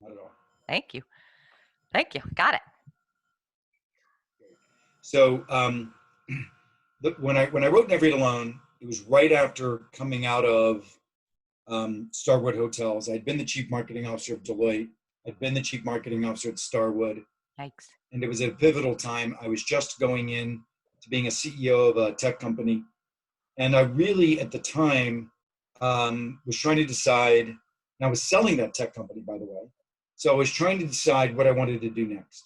Not at all. Thank you. Thank you. Got it. So when I wrote Never Eat Alone, it was right after coming out of Starwood Hotels. I'd been the chief marketing officer of Deloitte. I'd been the chief marketing officer at Starwood. Yikes. And it was a pivotal time. I was just going in to being a CEO of a tech company. And I really, at the time, was trying to decide, and I was selling that tech company, by the way. So I was trying to decide what I wanted to do next.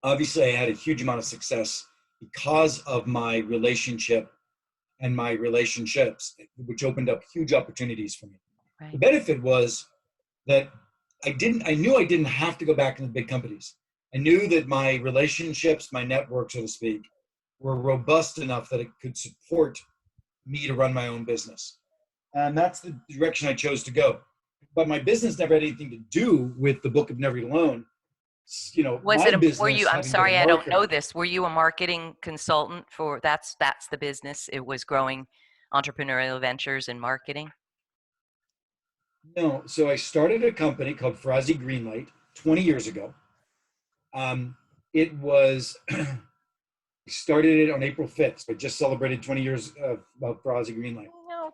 Obviously, I had a huge amount of success because of my relationship and my relationships, which opened up huge opportunities for me. Right. The benefit was that I knew I didn't have to go back into big companies. I knew that my relationships, my network, so to speak, were robust enough that it could support me to run my own business. And that's the direction I chose to go. But my business never had anything to do with the book of Never Eat Alone. You know, were you, I'm sorry, I don't know this. Were you a marketing consultant for, that's the business? It was growing entrepreneurial ventures and marketing? No. So I started a company called Ferrazzi Greenlight 20 years ago. It was, started it on April 5th. So I just celebrated 20 years of Ferrazzi Greenlight. Oh,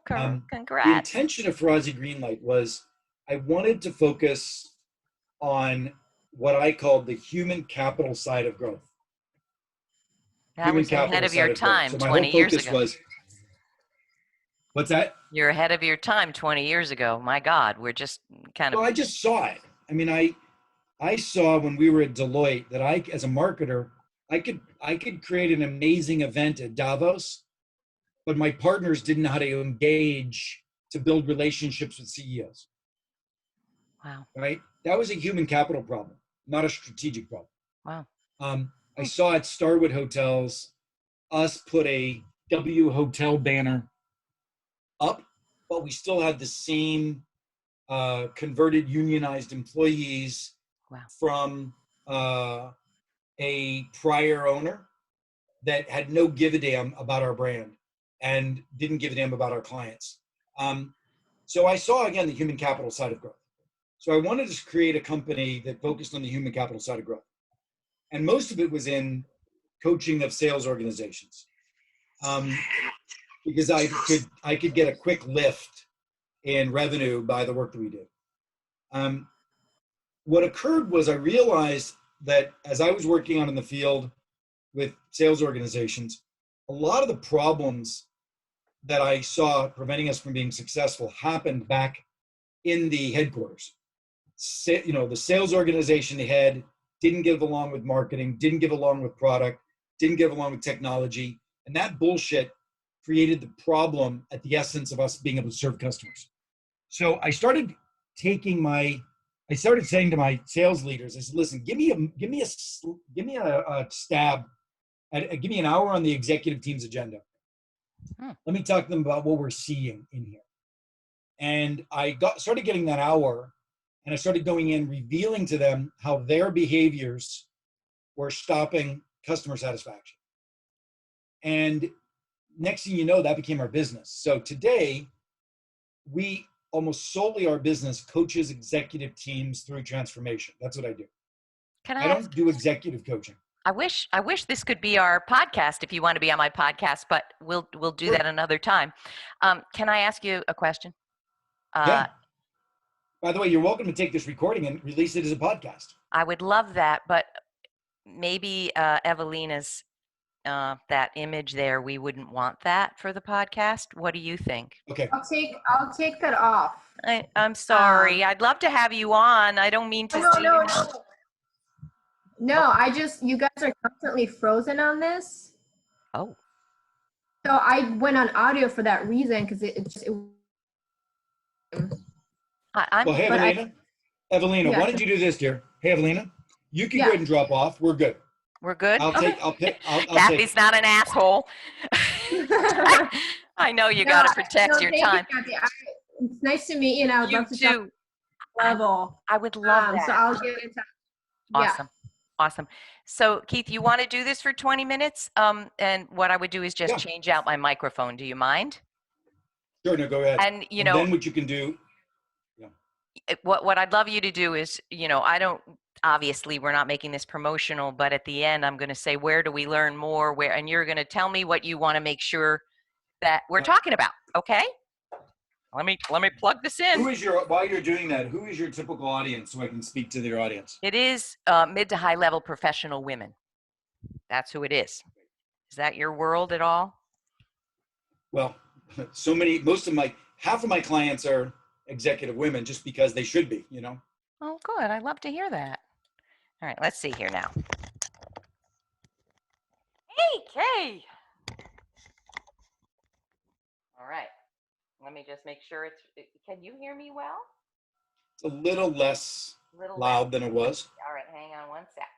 congrats. The intention of Ferrazzi Greenlight was I wanted to focus on what I called the human capital side of growth. That was ahead of your time. So my 20 whole years focus ago. was, what's that? You're ahead of your time 20 years ago. My God, we're just kind of. Well, I just saw it. I mean, I saw when we were at Deloitte that I, as a marketer, I could create an amazing event at Davos, but my partners didn't know how to engage to build relationships with CEOs. Wow. Right? That was a human capital problem, not a strategic problem. Wow. I saw at Starwood Hotels us put a W Hotel banner up, but we still had the same converted unionized employees from a prior owner that had no give a damn about our brand and didn't give a damn about our clients. So I saw, again, the human capital side of growth. So I wanted to create a company that focused on the human capital side of growth. And most of it was in coaching of sales organizations. Because I could get a quick lift in revenue by the work that we did. What occurred was I realized that as I was working out in the field with sales organizations, a lot of the problems that I saw preventing us from being successful happened back in the headquarters. You know, the sales organization head didn't get along with marketing, didn't get along with product, didn't get along with technology. And that bullshit created the problem at the essence of us being able to serve customers. So I started saying to my sales leaders, I said, listen, give me a stab at, give me an hour on the executive team's agenda. Let me talk to them about what we're seeing in here. And I started getting that hour, and I started going in, revealing to them how their behaviors were stopping customer satisfaction. And next thing you know, that became our business. So today, we almost solely our business coaches executive teams through transformation. That's what I do. I don't do executive coaching. I wish this could be our podcast if you want to be on my podcast, but we'll do that another time. Can I ask you a question? Yeah. By the way, you're welcome to take this recording and release it as a podcast. I would love that, but maybe Evelina's that image there, we wouldn't want that for the podcast. What do you think? Okay. I'll take that off. I'm sorry. I'd love to have you on. I don't mean to. No, you guys are constantly frozen on this. Oh. So I went on audio for that reason, because Well, hey, Evelina, why don't you do this, dear? Hey, Evelina, you can go ahead and drop off. We're good. We're good? I'll Kathy's not an asshole. I know you got to protect your time. It's nice to meet you. I'd love to too. Level. I would love that. So I'll get in touch. Awesome. Awesome. So Keith, you want to do this for 20 minutes? And what I would do is just change out my microphone. Do you mind? Sure, no, go ahead. And then what you can do. what I'd love you to do is, I don't, obviously we're not making this promotional, but at the end I'm going to say, where do we learn more, and you're going to tell me what you want to make sure that we're talking about. Okay. Let me plug this in. While you're doing that, who is your typical audience so I can speak to their audience? It is mid to high level professional women. That's who it is. Is that your world at all? Well, half of my clients are executive women just because they should be, Oh, good. I love to hear that. All right, let's see here now. Hey, Kay. All right. Let me just make sure can you hear me well? It's a little less loud than it was. All right, hang on one sec.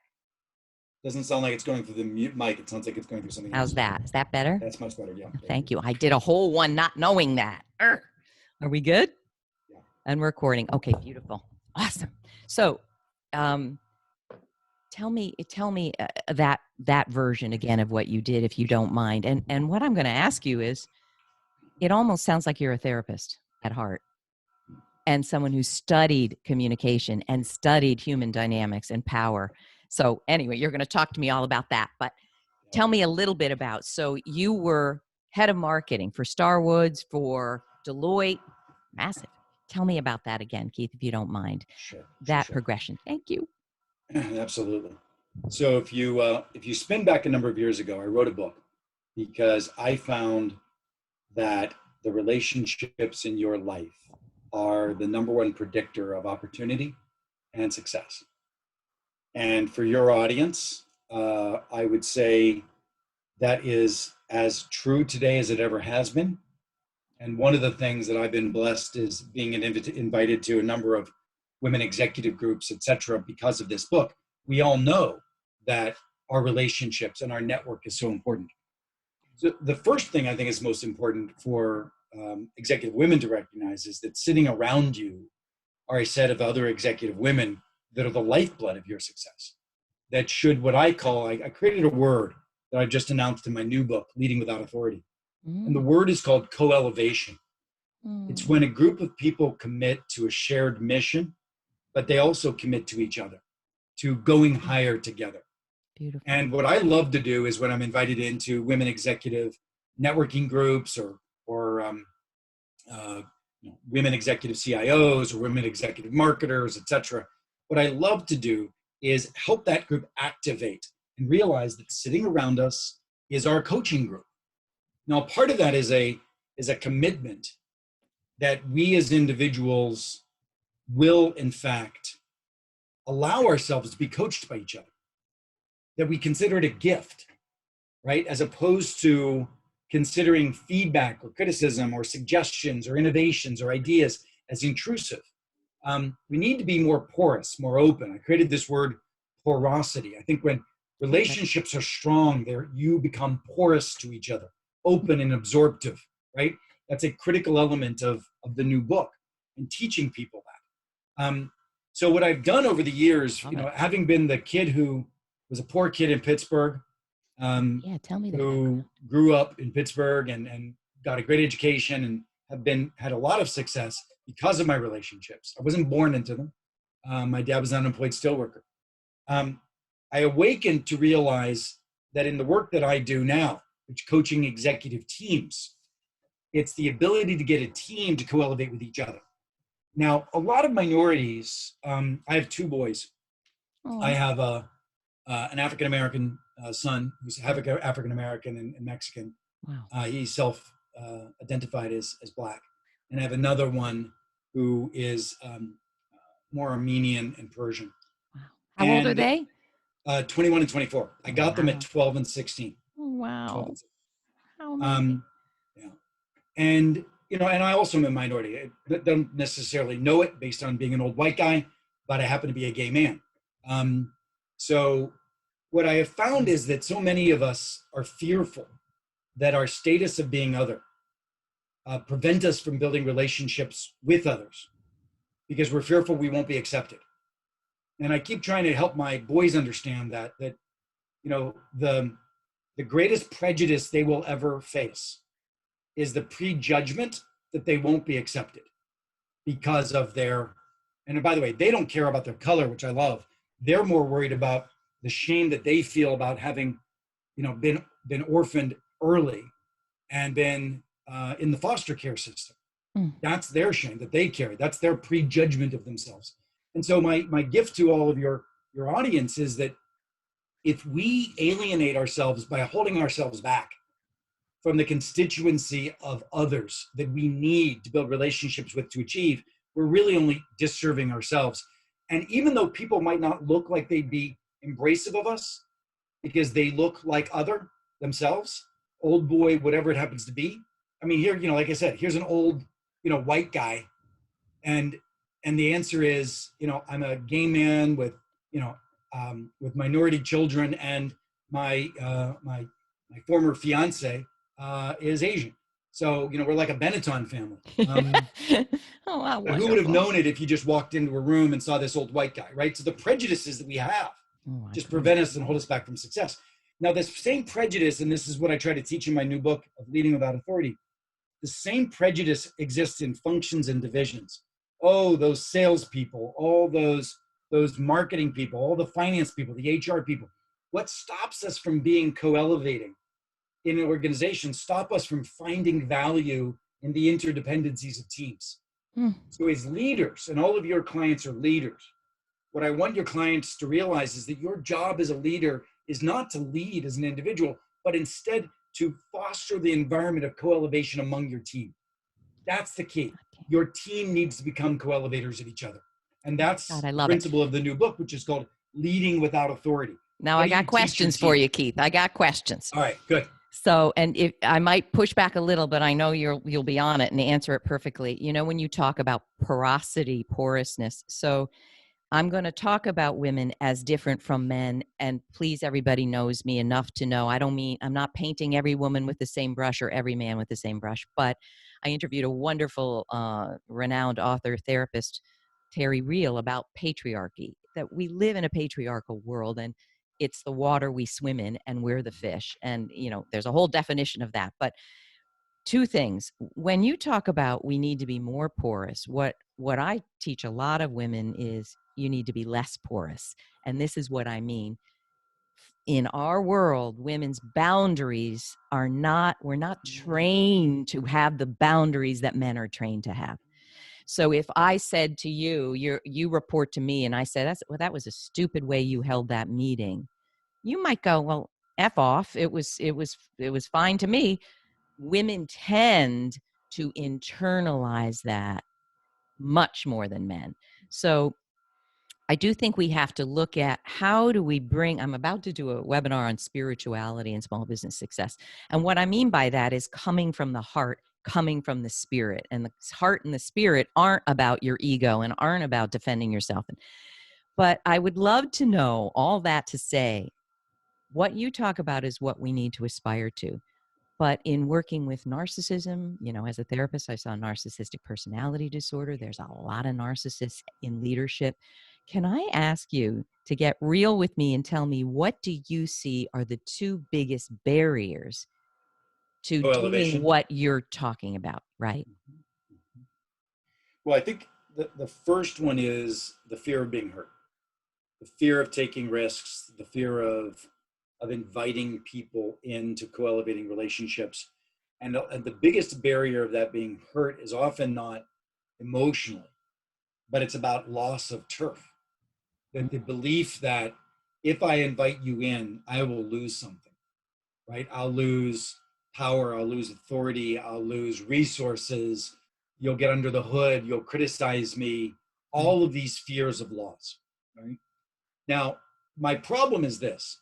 Doesn't sound like it's going through the mute mic. It sounds like it's going through something else. How's that? Is that better? That's much better, yeah. Thank you. I did a whole one not knowing that. Are we good? Yeah. And recording. Okay, beautiful. Awesome. So, tell me that version again of what you did, if you don't mind. And what I'm going to ask you is, it almost sounds like you're a therapist at heart and someone who studied communication and studied human dynamics and power. So anyway, you're going to talk to me all about that, but tell me a little bit about, so you were head of marketing for Starwoods, for Deloitte, massive. Tell me about that again, Keith, if you don't mind. Sure. Progression. Thank you. Absolutely. So if you spin back a number of years ago, I wrote a book because I found that the relationships in your life are the number one predictor of opportunity and success. And for your audience, I would say that is as true today as it ever has been. And one of the things that I've been blessed is being invited to a number of women executive groups, et cetera, because of this book. We all know that our relationships and our network is so important. So the first thing I think is most important for executive women to recognize is that sitting around you are a set of other executive women that are the lifeblood of your success. That should, what I call, I created a word that I've just announced in my new book, Leading Without Authority. And the word is called co-elevation. It's when a group of people commit to a shared mission, but they also commit to each other, to going higher together. Beautiful. And what I love to do is when I'm invited into women executive networking groups or women executive CIOs or women executive marketers, et cetera, what I love to do is help that group activate and realize that sitting around us is our coaching group. Now, part of that is a commitment that we as individuals will, in fact, allow ourselves to be coached by each other, that we consider it a gift, right? As opposed to considering feedback or criticism or suggestions or innovations or ideas as intrusive. We need to be more porous, more open. I created this word, porosity. I think when relationships are strong, you become porous to each other, open and absorptive, right? That's a critical element of the new book and teaching people that. So what I've done over the years, having been the kid who was a poor kid in Pittsburgh, tell me who grew up in Pittsburgh and got a great education and had a lot of success because of my relationships. I wasn't born into them. My dad was an unemployed steelworker. I awakened to realize that in the work that I do now, which coaching executive teams, it's the ability to get a team to co-elevate with each other. Now, a lot of minorities, I have two boys. I have an African-American son who's African-American and Mexican. Wow. He's self-identified as Black. And I have another one who is more Armenian and Persian. Wow. How old are they? 21 and 24. I got them at 12 and 16. Oh, wow. 12 and 16. How amazing. Yeah. And, and I also am a minority. I don't necessarily know it based on being an old white guy, but I happen to be a gay man. So what I have found is that so many of us are fearful that our status of being other prevent us from building relationships with others because we're fearful we won't be accepted. And I keep trying to help my boys understand that the greatest prejudice they will ever face is the prejudgment that they won't be accepted because of their And by the way, they don't care about their color, which I love. They're more worried about the shame that they feel about having, been orphaned early and been in the foster care system. That's their shame that they carry. That's their prejudgment of themselves. And so my gift to all of your audience is that if we alienate ourselves by holding ourselves back from the constituency of others that we need to build relationships with to achieve, we're really only disserving ourselves. And even though people might not look like they'd be embracive of us because they look like other themselves, old boy, whatever it happens to be. I mean, here, like I said, here's an old, white guy. And the answer is, I'm a gay man with minority children, and my former fiance is Asian. So, we're like a Benetton family. Oh, wow, but who would have known it if you just walked into a room and saw this old white guy, right? So the prejudices that we have just prevent us and hold us back from success. Now, this same prejudice, and this is what I try to teach in my new book of Leading Without Authority, the same prejudice exists in functions and divisions. Oh, those salespeople, all those marketing people, all the finance people, the HR people. What stops us from being co-elevating in an organization, stop us from finding value in the interdependencies of teams. So as leaders, and all of your clients are leaders, what I want your clients to realize is that your job as a leader is not to lead as an individual, but instead to foster the environment of co-elevation among your team. That's the key. Your team needs to become co-elevators of each other. And that's the principle of the new book, which is called Leading Without Authority. Now, I got questions for you, Keith. I got questions. All right, good. So, and if I might push back a little, but I know you'll be on it and answer it perfectly. When you talk about porousness. So I'm going to talk about women as different from men, and please, everybody knows me enough to know I'm not painting every woman with the same brush or every man with the same brush, but I interviewed a wonderful, renowned author, therapist, Terry Real, about patriarchy, that we live in a patriarchal world, and it's the water we swim in, and we're the fish. And, there's a whole definition of that. But two things. When you talk about we need to be more porous, what I teach a lot of women is you need to be less porous. And this is what I mean. In our world, women's boundaries we're not trained to have the boundaries that men are trained to have. So if I said to you, you report to me, and I said, that was a stupid way you held that meeting, you might go, well, F off. It was fine to me. Women tend to internalize that much more than men. So I do think we have to look at how do we I'm about to do a webinar on spirituality and small business success. And what I mean by that is coming from the heart, coming from the spirit. And the heart and the spirit aren't about your ego and aren't about defending yourself. But I would love to know all that to say, what you talk about is what we need to aspire to. But in working with narcissism, as a therapist, I saw narcissistic personality disorder. There's a lot of narcissists in leadership. Can I ask you to get real with me and tell me, what do you see are the two biggest barriers to doing what you're talking about, right? Well, I think the first one is the fear of being hurt, the fear of taking risks, the fear of inviting people into co-elevating relationships. And the biggest barrier of that being hurt is often not emotionally, but it's about loss of turf. The belief that if I invite you in, I will lose something, right? I'll lose power, I'll lose authority, I'll lose resources, you'll get under the hood, you'll criticize me, all of these fears of loss, right? Now, my problem is this.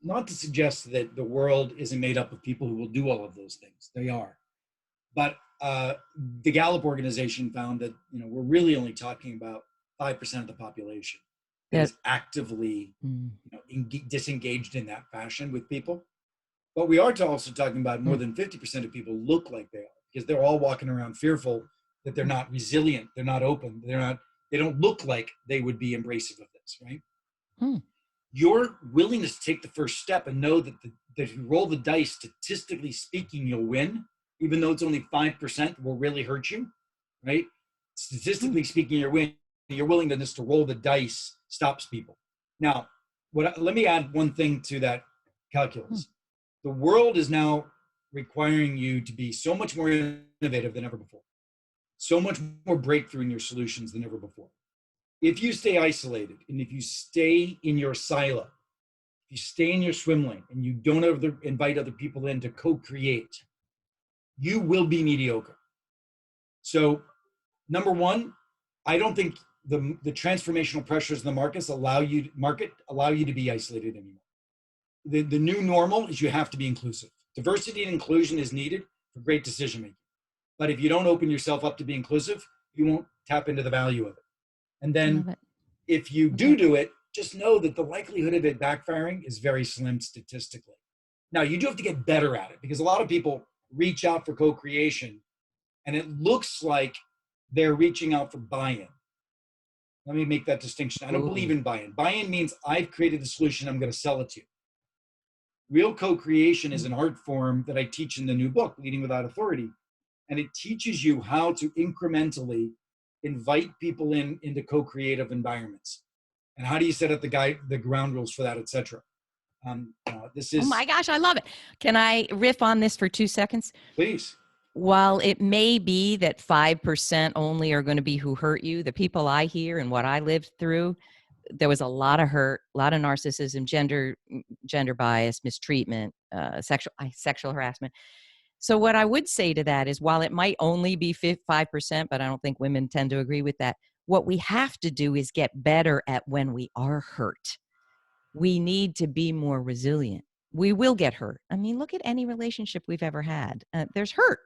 Not to suggest that the world isn't made up of people who will do all of those things. They are. But the Gallup organization found that we're really only talking about 5% of the population that is actively disengaged in that fashion with people. But we are also talking about more than 50% of people look like they are, because they're all walking around fearful that they're not resilient, they're not open, they don't look like they would be embracive of this, right? Your willingness to take the first step and know that if you roll the dice, statistically speaking, you'll win, even though it's only 5% will really hurt you, right? Statistically speaking, you'll win. your willingness to roll the dice stops people. Now, let me add one thing to that calculus. The world is now requiring you to be so much more innovative than ever before, so much more breakthrough in your solutions than ever before. If you stay isolated and if you stay in your silo, if you stay in your swim lane and you don't invite other people in to co-create, you will be mediocre. So, number one, I don't think the transformational pressures in the market allow you to be isolated anymore. The new normal is you have to be inclusive. Diversity and inclusion is needed for great decision making. But if you don't open yourself up to be inclusive, you won't tap into the value of it. And then if you do it, just know that the likelihood of it backfiring is very slim statistically. Now, you do have to get better at it because a lot of people reach out for co-creation and it looks like they're reaching out for buy-in. Let me make that distinction. I don't believe in buy-in. Buy-in means I've created the solution, I'm going to sell it to you. Real co-creation is an art form that I teach in the new book, Leading Without Authority. And it teaches you how to incrementally invite people into co-creative environments. And how do you set up the ground rules for that, et cetera. This is. Oh my gosh, I love it. Can I riff on this for 2 seconds? Please. While it may be that 5% only are going to be who hurt you, the people I hear and what I lived through, there was a lot of hurt, a lot of narcissism, gender bias, mistreatment, sexual harassment. So what I would say to that is, while it might only be 5%, but I don't think women tend to agree with that, what we have to do is get better at when we are hurt. We need to be more resilient. We will get hurt. I mean, look at any relationship we've ever had. There's hurt.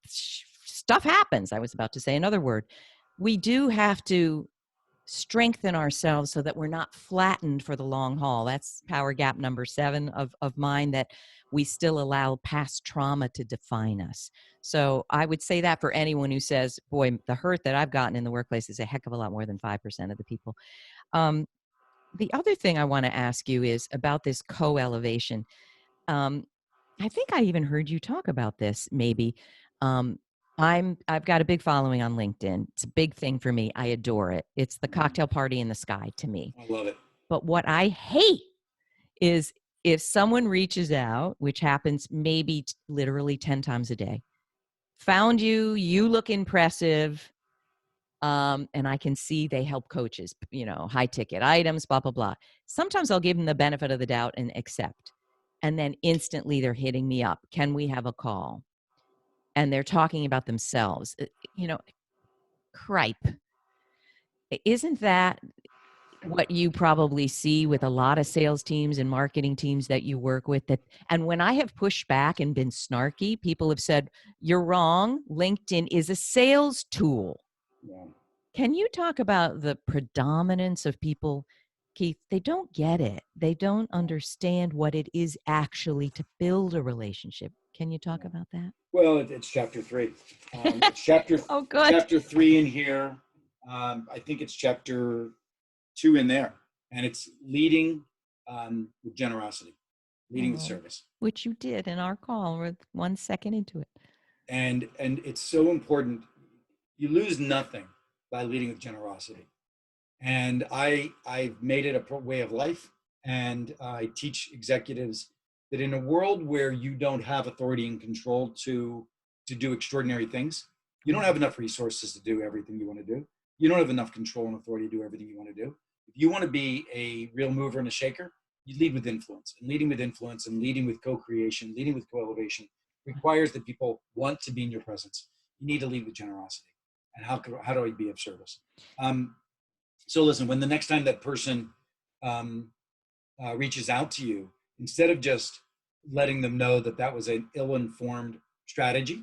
Stuff happens. I was about to say another word. We do have to strengthen ourselves so that we're not flattened for the long haul. That's power gap number 7 of mine, that we still allow past trauma to define us. So I would say that for anyone who says, boy, the hurt that I've gotten in the workplace is a heck of a lot more than 5% of the people. The other thing I want to ask you is about this co-elevation. I think I even heard you talk about this maybe. I've got a big following on LinkedIn. It's a big thing for me. I adore it. It's the cocktail party in the sky to me. I love it. But what I hate is if someone reaches out, which happens maybe literally 10 times a day, found you, you look impressive, and I can see they help coaches, high ticket items, blah, blah, blah. Sometimes I'll give them the benefit of the doubt and accept. And then instantly they're hitting me up. Can we have a call? And they're talking about themselves. Cripe. Isn't that what you probably see with a lot of sales teams and marketing teams that you work with? And when I have pushed back and been snarky, people have said, you're wrong. LinkedIn is a sales tool. Yeah. Can you talk about the predominance of people, Keith? They don't get it. They don't understand what it is actually to build a relationship. Can you talk about that? Well, it's chapter 3. It's chapter Oh, good. Chapter 3 in here. I think it's chapter 2 in there, and it's leading with generosity, leading with service, which you did in our call. We're 1 second into it, and it's so important. You lose nothing by leading with generosity, and I've made it a way of life, and I teach executives that in a world where you don't have authority and control to do extraordinary things, you don't have enough resources to do everything you want to do. You don't have enough control and authority to do everything you want to do. If you want to be a real mover and a shaker, you lead with influence. And leading with influence and leading with co-creation, leading with co-elevation requires that people want to be in your presence. You need to lead with generosity. And how do I be of service? So listen, when the next time that person reaches out to you, instead of just letting them know that was an ill-informed strategy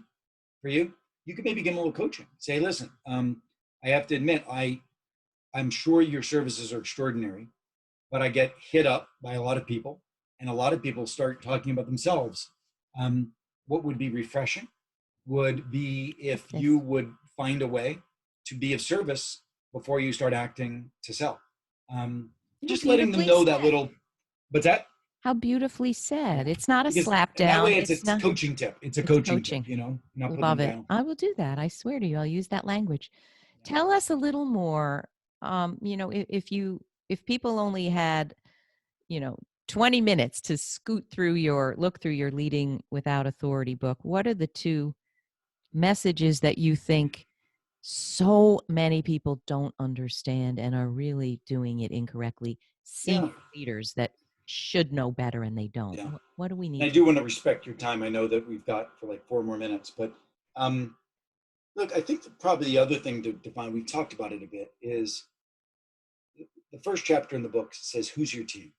for you, you could maybe give them a little coaching. Say, listen, I have to admit, I'm sure your services are extraordinary, but I get hit up by a lot of people, and a lot of people start talking about themselves. What would be refreshing would be if you would find a way to be of service before you start acting to sell. Just letting them know that little, but how beautifully said. It's not a slap down. That way it's a coaching tip. It's a coaching tip, not Love it. down. I will do that. I swear to you, I'll use that language. Tell us a little more if people only had, 20 minutes to look through your Leading Without Authority book, what are the two messages that you think so many people don't understand and are really doing it incorrectly? Yeah, Senior leaders that should know better and they don't. yeah. What do we And I need to? do want to respect your time. I know that we've got for like 4 more minutes, but um, look, I think that probably the other thing to define, we've talked about it a bit, is the first chapter in the book says, "Who's your team?"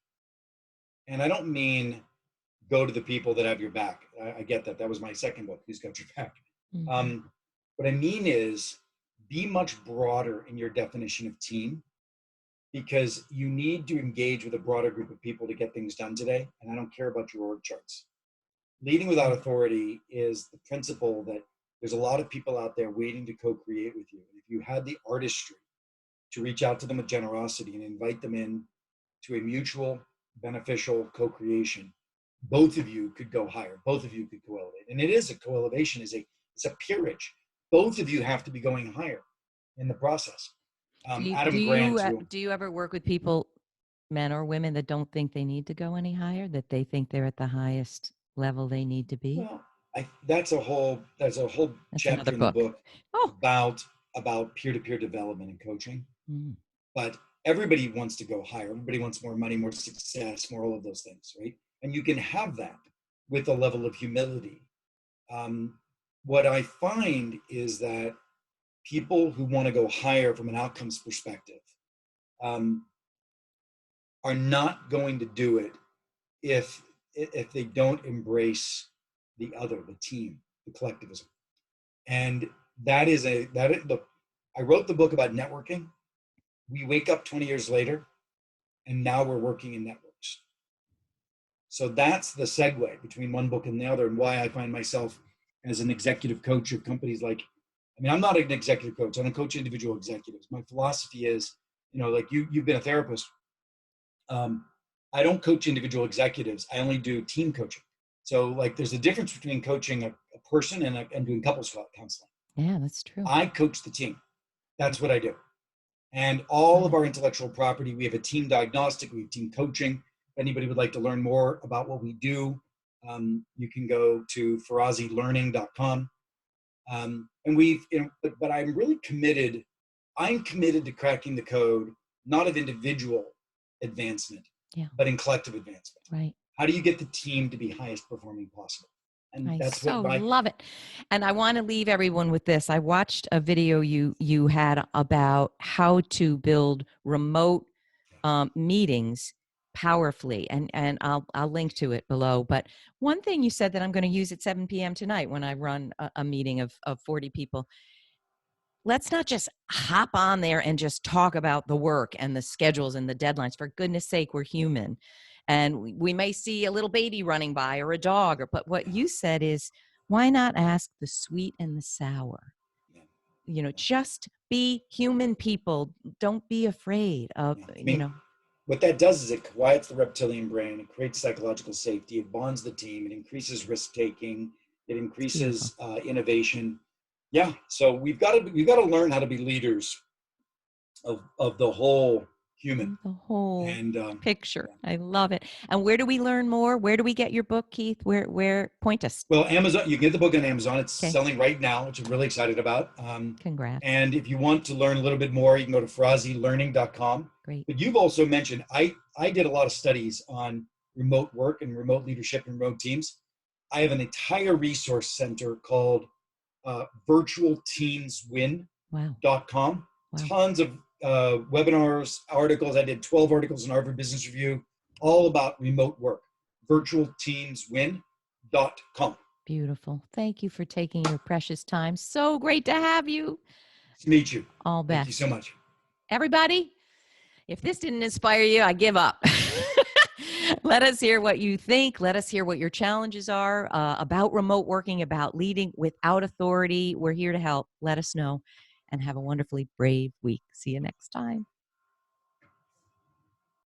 And I don't mean go to the people that have your back. I get that. That was my second book, Who's Got Your Back? Mhm. Um, what I mean is be much broader in your definition of team, because you need to engage with a broader group of people to get things done today. And I don't care about your org charts. Leading without authority is the principle that there's a lot of people out there waiting to co-create with you. And if you had the artistry to reach out to them with generosity and invite them in to a mutual beneficial co-creation, both of you could go higher. Both of you could co-elevate. And it is a co-elevation, it's a peerage. Both of you have to be going higher in the process. Adam Grant, who, Do you ever work with people, men or women, that don't think they need to go any higher, that they think they're at the highest level they need to be? well, that's a whole That's chapter another in the book. book Oh. about peer-to-peer development and coaching. Mm. But everybody wants to go higher. Everybody wants more money, more success, more all of those things, right? And you can have that with a level of humility. Um, what I find is that people who want to go higher from an outcomes perspective um, are not going to do it if they don't embrace the other, the team, the collectivism. And look, I wrote the book about networking. We wake up 20 years later and now we're working in networks. So that's the segue between one book and the other, and why I find myself as an executive coach of companies like, I mean, I'm not an executive coach. I don't coach individual executives. My philosophy is, like you've been a therapist. I don't coach individual executives. I only do team coaching. So like there's a difference between coaching a person and doing couples counseling. Yeah, that's true. I coach the team. That's what I do. And all of our intellectual property, we have a team diagnostic, we have team coaching. If anybody would like to learn more about what we do, you can go to ferrazzilearning.com. But I'm really committed. I'm committed to cracking the code, not of individual advancement, Yeah. but in collective advancement. Right. How do you get the team to be highest performing possible? And I that's so what love it. And I want to leave everyone with this. I watched a video you had about how to build remote meetings powerfully, and I'll link to it below. But one thing you said that I'm going to use at 7 p.m. tonight when I run a meeting of 40 people. Let's not just hop on there and just talk about the work and the schedules and the deadlines. For goodness sake, we're human. And we may see a little baby running by or a dog. But what you said is, why not ask the sweet and the sour? Just be human people. Don't be afraid of, I mean, what that does is it quiets the reptilian brain, it creates psychological safety, it bonds the team, it increases risk taking, it increases innovation. Yeah, so we've got to learn how to be leaders of the whole human. The whole and picture. I love it. And where do we learn more? Where do we get your book, Keith? Where point us? Well, Amazon, you can get the book on Amazon. It's Okay. selling right now, which I'm really excited about. Congrats. And if you want to learn a little bit more, you can go to ferrazzilearning.com. Great. But you've also mentioned, I did a lot of studies on remote work and remote leadership and remote teams. I have an entire resource center called virtualteamswin.com. Wow. Tons of webinars, articles. I did 12 articles in Harvard Business Review, all about remote work. virtualteamswin.com. Beautiful. Thank you for taking your precious time. So great to have you. Nice to meet you. All best. Thank you so much. Everybody, if this didn't inspire you, I give up. Let us hear what you think. Let us hear what your challenges are about remote working, about leading without authority. We're here to help. Let us know, and have a wonderfully brave week. See you next time.